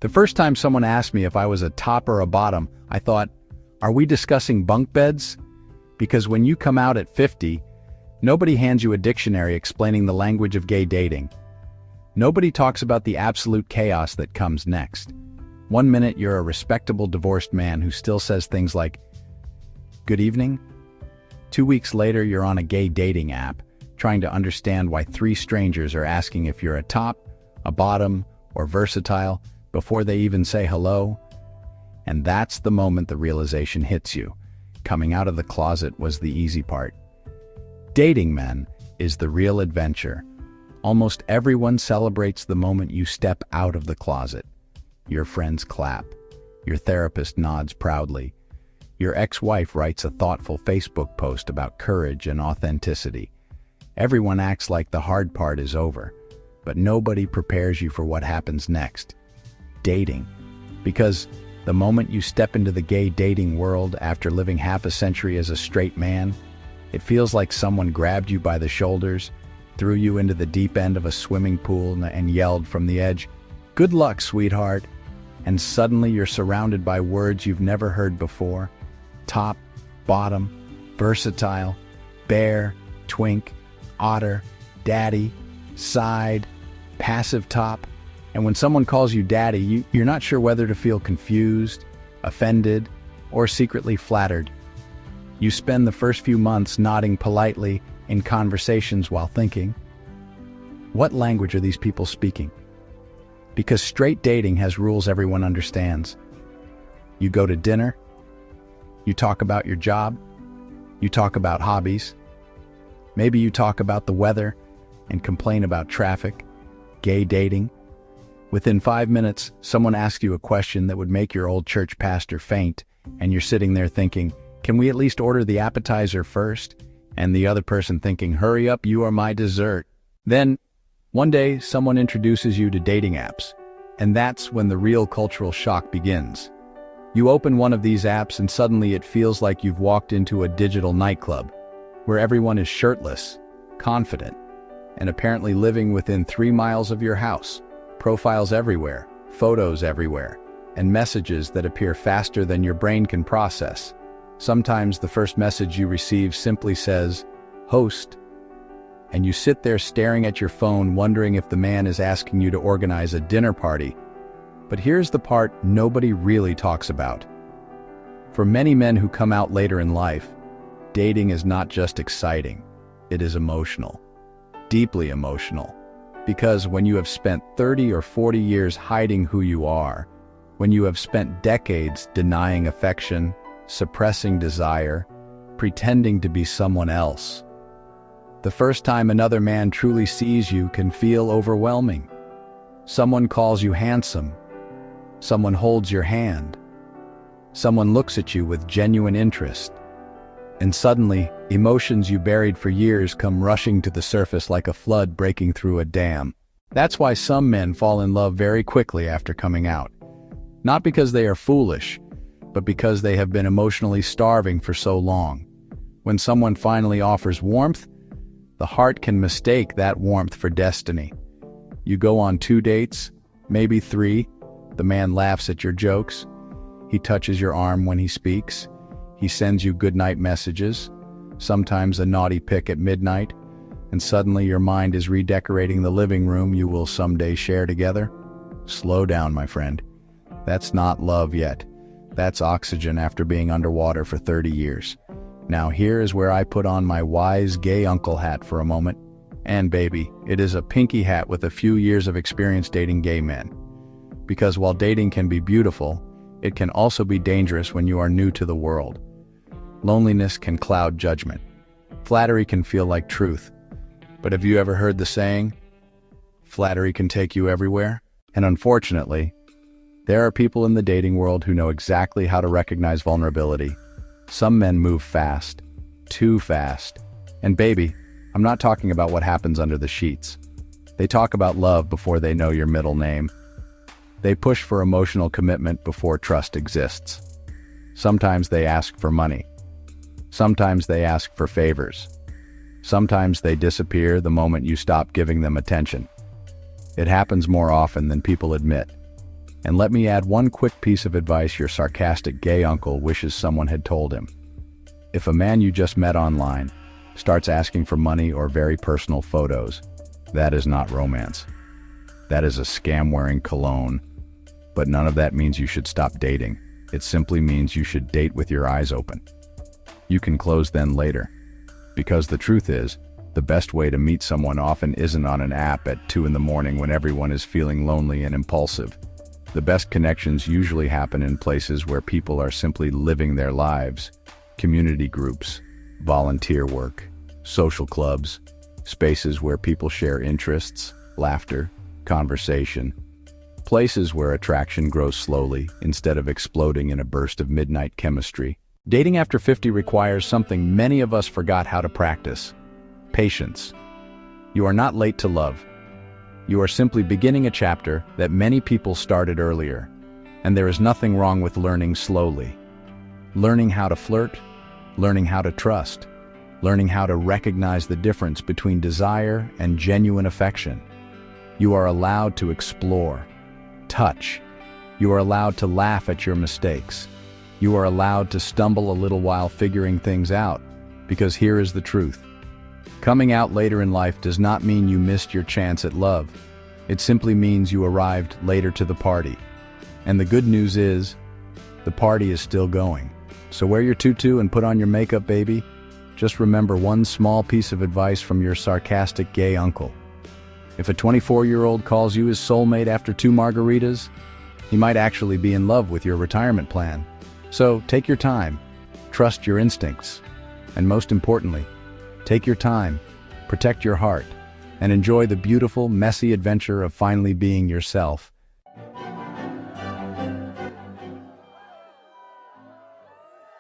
The first time someone asked me if I was a top or a bottom, I thought, are we discussing bunk beds? Because when you come out at 50, nobody hands you a dictionary explaining the language of gay dating. Nobody talks about the absolute chaos that comes next. 1 minute you're a respectable divorced man who still says things like, "Good evening." 2 weeks later you're on a gay dating app, trying to understand why 3 strangers are asking if you're a top, a bottom, or versatile before they even say hello. And that's the moment the realization hits you. Coming out of the closet was the easy part. Dating men is the real adventure. Almost everyone celebrates the moment you step out of the closet. Your friends clap. Your therapist nods proudly. Your ex-wife writes a thoughtful Facebook post about courage and authenticity. Everyone acts like the hard part is over, but nobody prepares you for what happens next. Dating. Because the moment you step into the gay dating world after living half a century as a straight man, it feels like someone grabbed you by the shoulders, threw you into the deep end of a swimming pool and yelled from the edge, "Good luck, sweetheart." And suddenly you're surrounded by words you've never heard before. Top, bottom, versatile, bear, twink, otter, daddy, side, passive top. And when someone calls you daddy, you're not sure whether to feel confused, offended, or secretly flattered. You spend the first few months nodding politely in conversations while thinking, what language are these people speaking? Because straight dating has rules everyone understands. You go to dinner, you talk about your job, you talk about hobbies, maybe you talk about the weather and complain about traffic. Gay dating. Within 5 minutes, someone asks you a question that would make your old church pastor faint, and you're sitting there thinking, can we at least order the appetizer first? And the other person thinking, hurry up, you are my dessert. Then, one day, someone introduces you to dating apps, and that's when the real cultural shock begins. You open one of these apps and suddenly it feels like you've walked into a digital nightclub, where everyone is shirtless, confident, and apparently living within 3 miles of your house. Profiles everywhere, photos everywhere, and messages that appear faster than your brain can process. Sometimes the first message you receive simply says, host, and you sit there staring at your phone wondering if the man is asking you to organize a dinner party. But here's the part nobody really talks about. For many men who come out later in life, dating is not just exciting, it is emotional, deeply emotional. Because when you have spent 30 or 40 years hiding who you are, when you have spent decades denying affection, suppressing desire, pretending to be someone else, the first time another man truly sees you can feel overwhelming. Someone calls you handsome. Someone holds your hand. Someone looks at you with genuine interest. And suddenly, emotions you buried for years come rushing to the surface like a flood breaking through a dam. That's why some men fall in love very quickly after coming out. Not because they are foolish, but because they have been emotionally starving for so long. When someone finally offers warmth, the heart can mistake that warmth for destiny. You go on 2 dates, maybe 3. The man laughs at your jokes. He touches your arm when he speaks. He sends you goodnight messages, sometimes a naughty pic at midnight, and suddenly your mind is redecorating the living room you will someday share together. Slow down, my friend. That's not love yet. That's oxygen after being underwater for 30 years. Now here is where I put on my wise gay uncle hat for a moment. And baby, it is a pinky hat with a few years of experience dating gay men. Because while dating can be beautiful, it can also be dangerous when you are new to the world. Loneliness can cloud judgment. Flattery can feel like truth. But have you ever heard the saying, flattery can take you everywhere? And unfortunately, there are people in the dating world who know exactly how to recognize vulnerability. Some men move fast, too fast. And baby, I'm not talking about what happens under the sheets. They talk about love before they know your middle name. They push for emotional commitment before trust exists. Sometimes they ask for money. Sometimes they ask for favors. Sometimes they disappear the moment you stop giving them attention. It happens more often than people admit. And let me add one quick piece of advice your sarcastic gay uncle wishes someone had told him. If a man you just met online starts asking for money or very personal photos, that is not romance. That is a scam-wearing cologne. But none of that means you should stop dating. It simply means you should date with your eyes open. You can close then later. Because the truth is, the best way to meet someone often isn't on an app at 2 in the morning when everyone is feeling lonely and impulsive. The best connections usually happen in places where people are simply living their lives. Community groups, volunteer work, social clubs, spaces where people share interests, laughter, conversation. Places where attraction grows slowly instead of exploding in a burst of midnight chemistry. Dating after 50 requires something many of us forgot how to practice: patience. You are not late to love. You are simply beginning a chapter that many people started earlier, and there is nothing wrong with learning slowly. Learning how to flirt, learning how to trust, learning how to recognize the difference between desire and genuine affection. You are allowed to explore, touch. You are allowed to laugh at your mistakes. You are allowed to stumble a little while figuring things out, because here is the truth. Coming out later in life does not mean you missed your chance at love. It simply means you arrived later to the party. And the good news is, the party is still going. So wear your tutu and put on your makeup, baby. Just remember one small piece of advice from your sarcastic gay uncle. If a 24-year-old calls you his soulmate after 2 margaritas, he might actually be in love with your retirement plan. So take your time, trust your instincts, and most importantly, take your time, protect your heart, and enjoy the beautiful, messy adventure of finally being yourself.